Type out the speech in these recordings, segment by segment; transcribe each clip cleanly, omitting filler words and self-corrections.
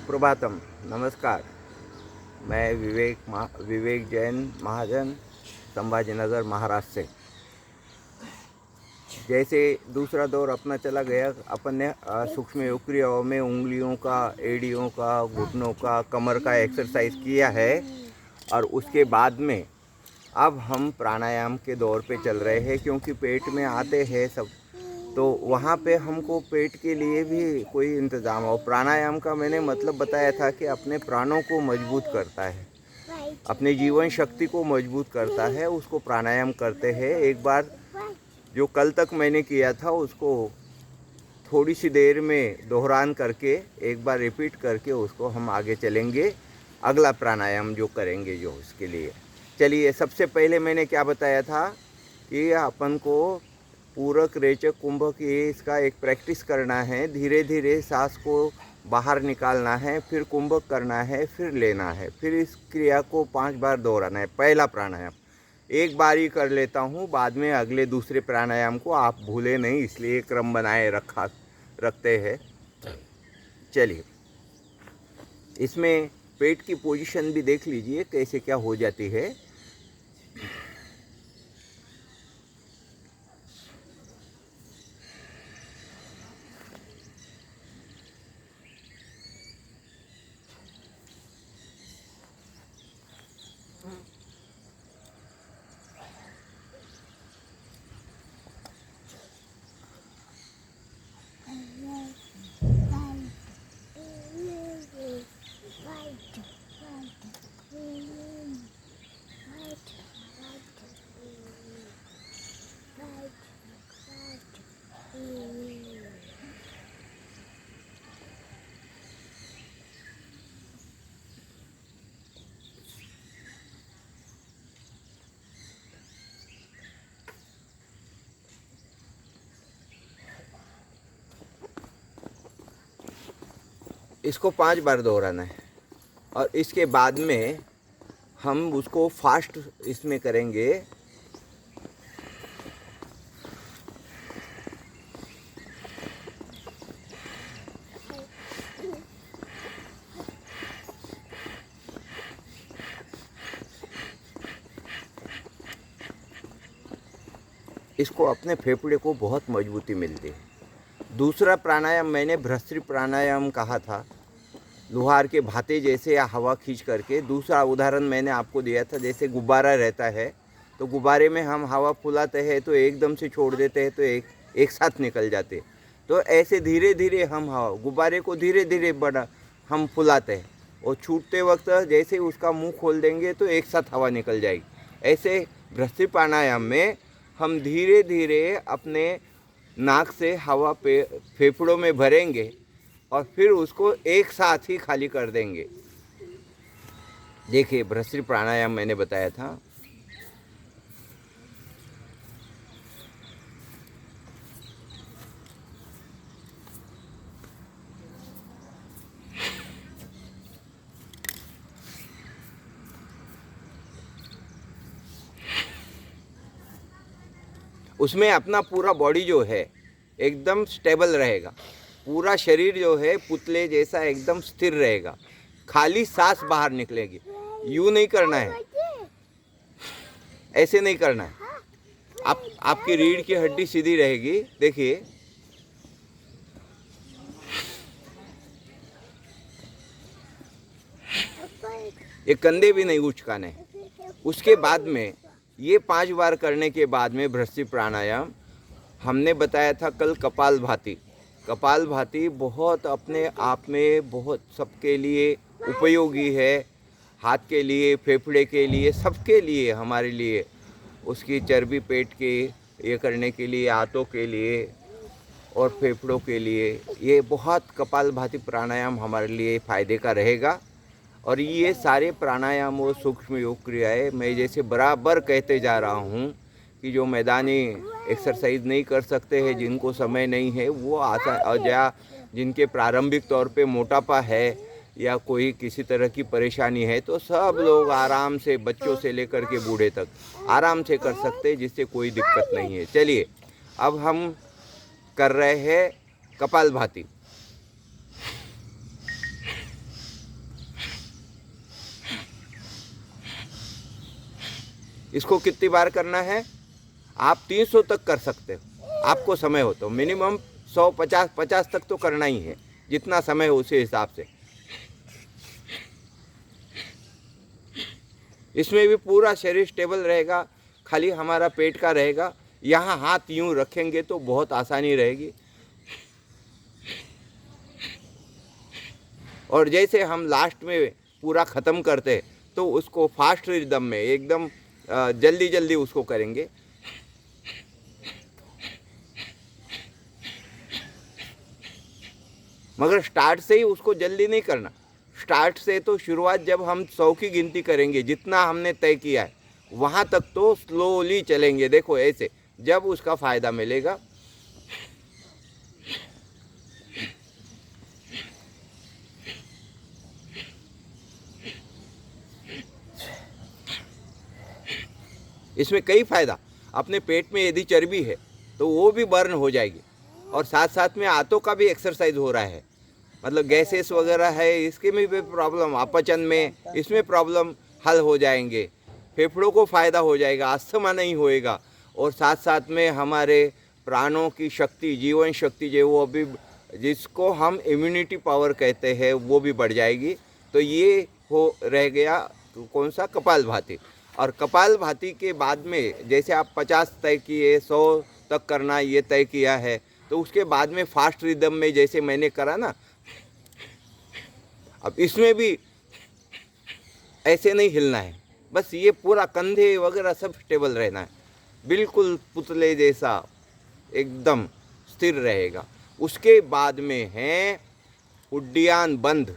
सुप्रभातम। नमस्कार। मैं विवेक जैन महाजन, संभाजीनगर, महाराष्ट्र से। जैसे दूसरा दौर अपना चला गया, अपन ने सूक्ष्म योग क्रियाओं में उंगलियों का, एड़ियों का, घुटनों का, कमर का एक्सरसाइज किया है। और उसके बाद में अब हम प्राणायाम के दौर पे चल रहे हैं, क्योंकि पेट में आते हैं सब, तो वहाँ पे हमको पेट के लिए भी कोई इंतज़ाम हो। प्राणायाम का मैंने मतलब बताया था कि अपने प्राणों को मजबूत करता है, अपने जीवन शक्ति को मजबूत करता है, उसको प्राणायाम करते हैं। एक बार जो कल तक मैंने किया था उसको थोड़ी सी देर में दोहरान करके एक बार रिपीट करके उसको हम आगे चलेंगे, अगला प्राणायाम जो करेंगे जो उसके लिए। चलिए, सबसे पहले मैंने क्या बताया था कि अपन को पूरक, रेचक, कुंभक, ये इसका एक प्रैक्टिस करना है। धीरे धीरे सांस को बाहर निकालना है, फिर कुंभक करना है, फिर लेना है, फिर इस क्रिया को 5 बार दोहराना है। पहला प्राणायाम एक बार ही कर लेता हूँ, बाद में अगले दूसरे प्राणायाम को आप भूले नहीं, इसलिए क्रम बनाए रखते हैं। चलिए, इसमें पेट की पोजीशन भी देख लीजिए कैसे क्या हो जाती है। इसको 5 बार दोहराना है और इसके बाद में हम उसको फास्ट इसमें करेंगे। इसको अपने फेफड़े को बहुत मजबूती मिलती है। दूसरा प्राणायाम मैंने भ्रस्त्री प्राणायाम कहा था, लोहार के भाते जैसे या हवा खींच करके। दूसरा उदाहरण मैंने आपको दिया था, जैसे गुब्बारा रहता है तो गुब्बारे में हम हवा फुलाते हैं तो एकदम से छोड़ देते हैं तो एक साथ निकल जाते। तो ऐसे धीरे धीरे हम हवा गुब्बारे को धीरे धीरे बड़ा हम फुलाते हैं, और छूटते वक्त जैसे उसका मुंह खोल देंगे तो एक साथ हवा निकल जाएगी। ऐसे भ्रस्त्री प्राणायाम में हम धीरे धीरे अपने नाक से हवा पे फेफड़ों में भरेंगे और फिर उसको एक साथ ही खाली कर देंगे। देखिए, भ्रस्त्री प्राणायाम मैंने बताया था। उसमें अपना पूरा बॉडी जो है एकदम स्टेबल रहेगा, पूरा शरीर जो है पुतले जैसा एकदम स्थिर रहेगा, खाली सांस बाहर निकलेगी। यूँ नहीं करना है, ऐसे नहीं करना है। आपकी रीढ़ की हड्डी सीधी रहेगी। देखिए, ये कंधे भी नहीं उचकाने। उसके बाद में ये 5 बार करने के बाद में भ्रस्त्री प्राणायाम हमने बताया था कल, कपालभाति। कपालभाति बहुत अपने आप में बहुत सबके लिए उपयोगी है, हाथ के लिए, फेफड़े के लिए, सबके लिए, हमारे लिए। उसकी चर्बी पेट के ये करने के लिए, आंतों के लिए और फेफड़ों के लिए ये बहुत कपालभाति प्राणायाम हमारे लिए फ़ायदे का रहेगा। और ये सारे प्राणायाम और सूक्ष्म योग क्रियाएँ मैं जैसे बराबर कहते जा रहा हूँ कि जो मैदानी एक्सरसाइज नहीं कर सकते हैं, जिनको समय नहीं है, वो या जिनके प्रारंभिक तौर पे मोटापा है या कोई किसी तरह की परेशानी है, तो सब लोग आराम से, बच्चों से लेकर के बूढ़े तक आराम से कर सकते हैं, जिससे कोई दिक्कत नहीं है। चलिए, अब हम कर रहे हैं कपालभाति। इसको कितनी बार करना है? आप 300 तक कर सकते हो, आपको समय हो तो। मिनिमम 100, 50 तक तो करना ही है, जितना समय हो उसी हिसाब से। इसमें भी पूरा शरीर स्टेबल रहेगा, खाली हमारा पेट का रहेगा। यहाँ हाथ यूं रखेंगे तो बहुत आसानी रहेगी। और जैसे हम लास्ट में पूरा ख़त्म करते तो उसको फास्ट रिदम में एकदम जल्दी जल्दी उसको करेंगे। मगर स्टार्ट से ही उसको जल्दी नहीं करना। स्टार्ट से तो शुरुआत जब हम 100 की गिनती करेंगे, जितना हमने तय किया है वहाँ तक तो स्लोली चलेंगे। देखो ऐसे, जब उसका फ़ायदा मिलेगा। इसमें कई फ़ायदा। अपने पेट में यदि चर्बी है तो वो भी बर्न हो जाएगी, और साथ साथ में आंतों का भी एक्सरसाइज हो रहा है। मतलब गैसेस वगैरह है, इसके में भी प्रॉब्लम, अपचन में इसमें प्रॉब्लम हल हो जाएंगे। फेफड़ों को फ़ायदा हो जाएगा, अस्थमा नहीं होएगा। और साथ साथ में हमारे प्राणों की शक्ति, जीवन शक्ति जो वो भी, जिसको हम इम्यूनिटी पावर कहते हैं, वो भी बढ़ जाएगी। तो ये हो रह गया कौन सा? कपालभाति। और कपालभाति के बाद में जैसे आप 50 तय किए, 100 तक करना ये तय किया है, तो उसके बाद में फास्ट रिदम में जैसे मैंने करा ना, अब इसमें भी ऐसे नहीं हिलना है, बस ये पूरा कंधे वगैरह सब स्टेबल रहना है, बिल्कुल पुतले जैसा एकदम स्थिर रहेगा। उसके बाद में है उड्डयन बंद।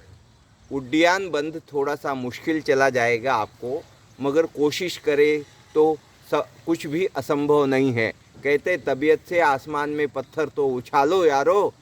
उड्डयन बंद थोड़ा सा मुश्किल चला जाएगा आपको, मगर कोशिश करे तो कुछ भी असंभव नहीं है। कहते तबीयत से आसमान में पत्थर तो उछालो यारो,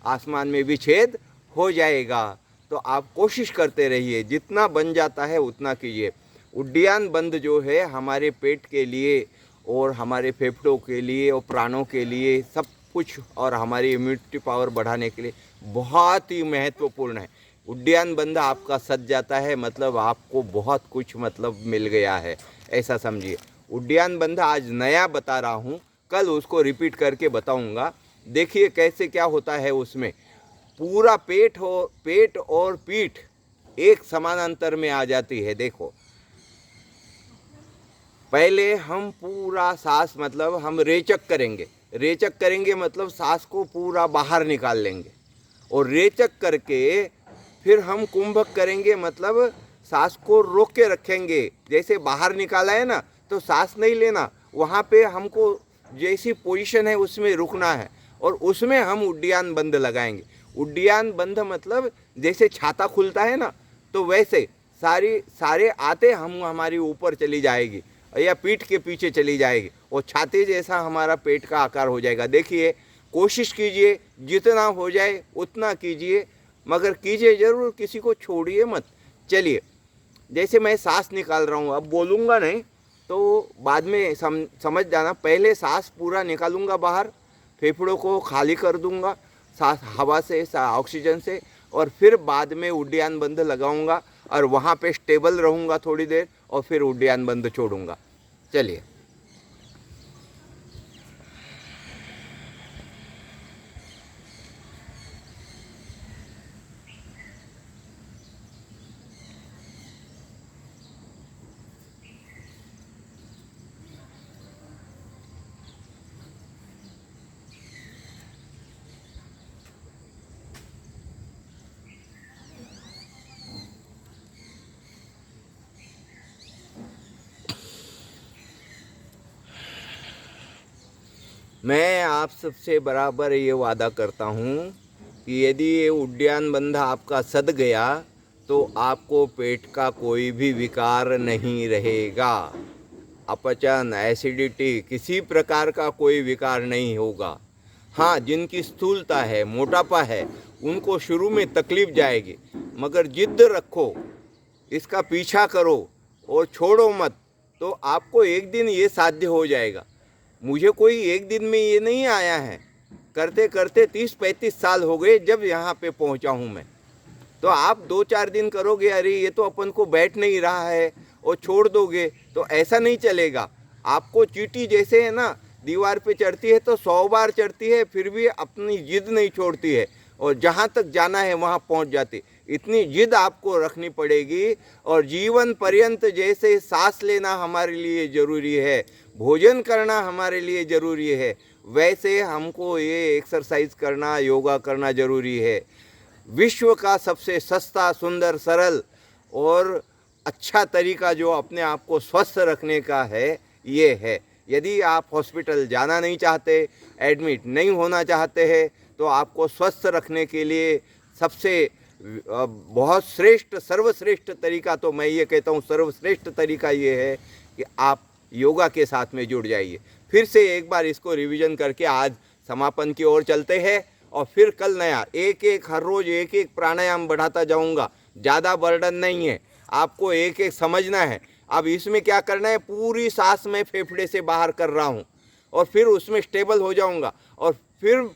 आसमान में भी छेद हो जाएगा। तो आप कोशिश करते रहिए, जितना बन जाता है उतना कीजिए। उड्डयन बंद जो है हमारे पेट के लिए और हमारे फेफड़ों के लिए और प्राणों के लिए सब कुछ, और हमारी इम्यूनिटी पावर बढ़ाने के लिए बहुत ही महत्वपूर्ण है। उड्डयन बंद आपका सज जाता है, मतलब आपको बहुत कुछ मतलब मिल गया है, ऐसा समझिए। उड्डयन बंद आज नया बता रहा हूँ, कल उसको रिपीट करके बताऊँगा। देखिए कैसे क्या होता है। उसमें पूरा पेट और पीठ एक समानांतर में आ जाती है। देखो पहले हम पूरा सांस, मतलब हम रेचक करेंगे मतलब सांस को पूरा बाहर निकाल लेंगे, और रेचक करके फिर हम कुंभक करेंगे, मतलब सांस को रोक के रखेंगे। जैसे बाहर निकाला है ना, तो सांस नहीं लेना, वहाँ पे हमको जैसी पोजीशन है उसमें रुकना है, और उसमें हम उड्डयन बंद लगाएंगे। उड्डयन बंद मतलब जैसे छाता खुलता है ना, तो वैसे सारे आते हम हमारी ऊपर चली जाएगी या पीठ के पीछे चली जाएगी, और छाते जैसा हमारा पेट का आकार हो जाएगा। देखिए कोशिश कीजिए, जितना हो जाए उतना कीजिए, मगर कीजिए ज़रूर, किसी को छोड़िए मत। चलिए, जैसे मैं सांस निकाल रहा हूँ, अब बोलूँगा नहीं तो बाद में समझ जाना। पहले सांस पूरा निकालूंगा बाहर, फेफड़ों को खाली कर दूंगा सांस हवा से, ऑक्सीजन से, और फिर बाद में उड्डयन बंद लगाऊंगा और वहाँ पे स्टेबल रहूँगा थोड़ी देर, और फिर उड्डयन बंद छोड़ूंगा। चलिए, मैं आप सबसे बराबर ये वादा करता हूँ कि यदि ये उड्डयन बंध आपका सद गया तो आपको पेट का कोई भी विकार नहीं रहेगा। अपचन, एसिडिटी, किसी प्रकार का कोई विकार नहीं होगा। हाँ, जिनकी स्थूलता है, मोटापा है, उनको शुरू में तकलीफ जाएगी, मगर जिद्द रखो, इसका पीछा करो और छोड़ो मत, तो आपको एक दिन ये साध्य हो जाएगा। मुझे कोई एक दिन में ये नहीं आया है, करते करते 30-35 साल हो गए जब यहाँ पे पहुँचा हूँ मैं। तो आप 2-4 दिन करोगे, अरे ये तो अपन को बैठ नहीं रहा है और छोड़ दोगे तो ऐसा नहीं चलेगा। आपको चींटी जैसे है ना, दीवार पे चढ़ती है तो 100 बार चढ़ती है, फिर भी अपनी जिद नहीं छोड़ती है और जहाँ तक जाना है वहाँ पहुँच जाती। इतनी जिद आपको रखनी पड़ेगी। और जीवन पर्यंत जैसे सांस लेना हमारे लिए ज़रूरी है, भोजन करना हमारे लिए ज़रूरी है, वैसे हमको ये एक्सरसाइज करना, योगा करना ज़रूरी है। विश्व का सबसे सस्ता, सुंदर, सरल और अच्छा तरीका जो अपने आप को स्वस्थ रखने का है, ये है। यदि आप हॉस्पिटल जाना नहीं चाहते, एडमिट नहीं होना चाहते हैं, तो आपको स्वस्थ रखने के लिए सबसे बहुत श्रेष्ठ, सर्वश्रेष्ठ तरीका, तो मैं ये कहता हूँ सर्वश्रेष्ठ तरीका ये है कि आप योगा के साथ में जुड़ जाइए। फिर से एक बार इसको रिवीजन करके आज समापन की ओर चलते हैं और फिर कल नया एक हर रोज़ एक प्राणायाम बढ़ाता जाऊंगा। ज़्यादा बर्डन नहीं है, आपको एक समझना है। अब इसमें क्या करना है, पूरी सांस में फेफड़े से बाहर कर रहा हूँ और फिर उसमें स्टेबल हो जाऊंगा और फिर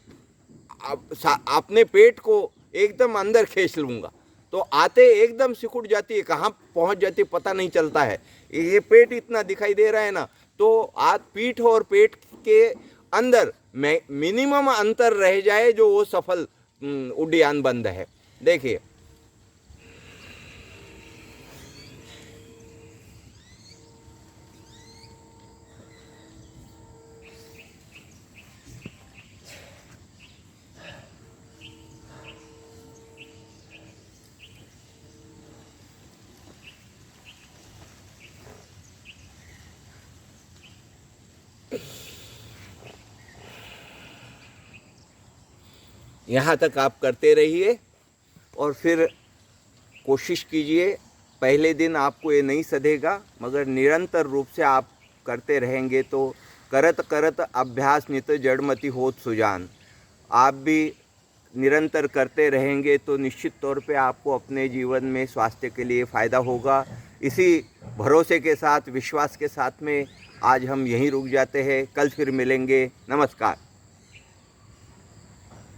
अपने पेट को एकदम अंदर खींच लूँगा तो आते एकदम सिकुड़ जाती है, कहाँ पहुँच जाती है पता नहीं चलता है। ये पेट इतना दिखाई दे रहा है ना, तो आज पीठ और पेट के अंदर मिनिमम अंतर रह जाए जो वो सफल उड्डयन बंद है। देखिए, यहाँ तक आप करते रहिए और फिर कोशिश कीजिए। पहले दिन आपको ये नहीं सधेगा, मगर निरंतर रूप से आप करते रहेंगे तो करत करत अभ्यास नित जड़मति होत सुजान। आप भी निरंतर करते रहेंगे तो निश्चित तौर पे आपको अपने जीवन में स्वास्थ्य के लिए फ़ायदा होगा। इसी भरोसे के साथ, विश्वास के साथ में आज हम यहीं रुक जाते हैं। कल फिर मिलेंगे। नमस्कार।